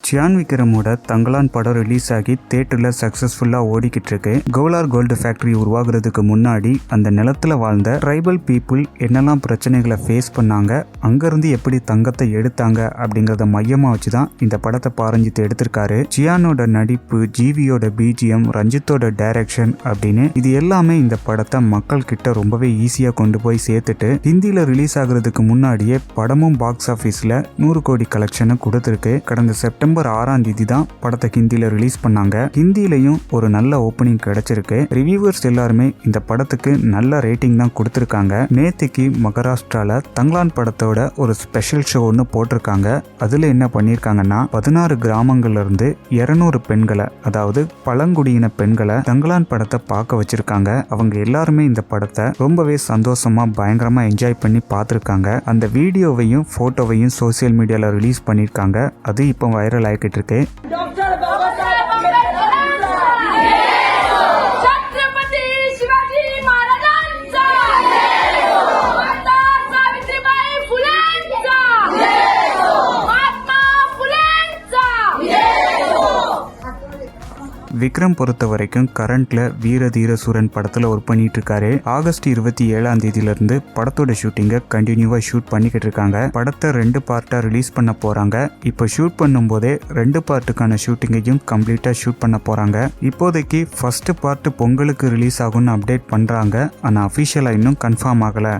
Cyan விக்ரமோட Thangalaan படம் release ஆகி தியேட்டர்ல சக்சஸ்ஃபுல்லா ஓடிக்கிட்டு இருக்கு. கவுலார் கோல்டு ஃபேக்டரி உருவாகிறதுக்கு முன்னாடி அந்த நிலத்துல வாழ்ந்த ட்ரைபல் பீப்புள் என்னெல்லாம் பிரச்சனைகளை ஃபேஸ் பண்ணாங்க, அங்கிருந்து எப்படி தங்கத்தை எடுத்தாங்க அப்படிங்கறத மையமா வச்சுதான் இந்த படத்தை பாரஞ்சித்து எடுத்திருக்காரு. சியானோட நடிப்பு, ஜிவியோட பிஜிஎம், ரஞ்சித்தோட டைரக்ஷன் அப்படின்னு இது எல்லாமே இந்த படத்தை மக்கள் கிட்ட ரொம்பவே ஈஸியா கொண்டு போய் சேர்த்துட்டு ஹிந்தியில ரிலீஸ் ஆகுறதுக்கு முன்னாடியே படமும் பாக்ஸ் ஆபீஸ்ல 100 கோடி கலெக்ஷனை கொடுத்திருக்கு. கடந்த செப்டம்பர் 6ஆம் தேதி தான் படத்தை ஹிந்தியில ரிலீஸ் பண்ணாங்க. ஹிந்தியிலையும் ஒரு நல்ல ஓப்பனிங் கிடைச்சிருக்கு. ரிவ்யூவர்ஸ் எல்லாருமே இந்த படத்துக்கு நல்ல ரேட்டிங் தான் கொடுத்திருக்காங்க. நேத்திக்கு மகாராஷ்டிரால தங்கலான் படத்தோட ஒரு ஸ்பெஷல் ஷோ ஒன்று போட்டிருக்காங்க. அதுல என்ன பண்ணிருக்காங்கன்னா 16 கிராமங்கள்ல இருந்து 200 பெண்களை, அதாவது பழங்குடியின பெண்களை தங்கலான் படத்தை பார்க்க வச்சிருக்காங்க. அவங்க எல்லாருமே இந்த படத்தை ரொம்பவே சந்தோஷமா பயங்கரமா என்ஜாய் பண்ணி பார்த்திருக்காங்க. அந்த வீடியோவையும் போட்டோவையும் சோசியல் மீடியால ரிலீஸ் பண்ணிருக்காங்க. அது இப்போ வைரல் ஆகிட்டு இருக்கு. விக்ரம் பொறுத்த வரைக்கும் கரண்ட்ல வீர தீர சூரன் படத்துல ஒர்க் பண்ணிட்டு இருக்காரு. ஆகஸ்ட் 27ஆம் தேதியில இருந்து படத்தோட ஷூட்டிங்கை கண்டினியூவா ஷூட் பண்ணிக்கிட்டு இருக்காங்க. படத்தை 2 பார்ட்டா ரிலீஸ் பண்ண போறாங்க. இப்போ ஷூட் பண்ணும் போதே 2 பார்ட்டுக்கான ஷூட்டிங்கையும் கம்ப்ளீட்டா ஷூட் பண்ண போறாங்க. இப்போதைக்கு ஃபர்ஸ்ட் பார்ட் பொங்கலுக்கு ரிலீஸ் ஆகும்னு அப்டேட் பண்றாங்க. ஆனா அபிஷியலா இன்னும் கன்ஃபார்ம் ஆகல.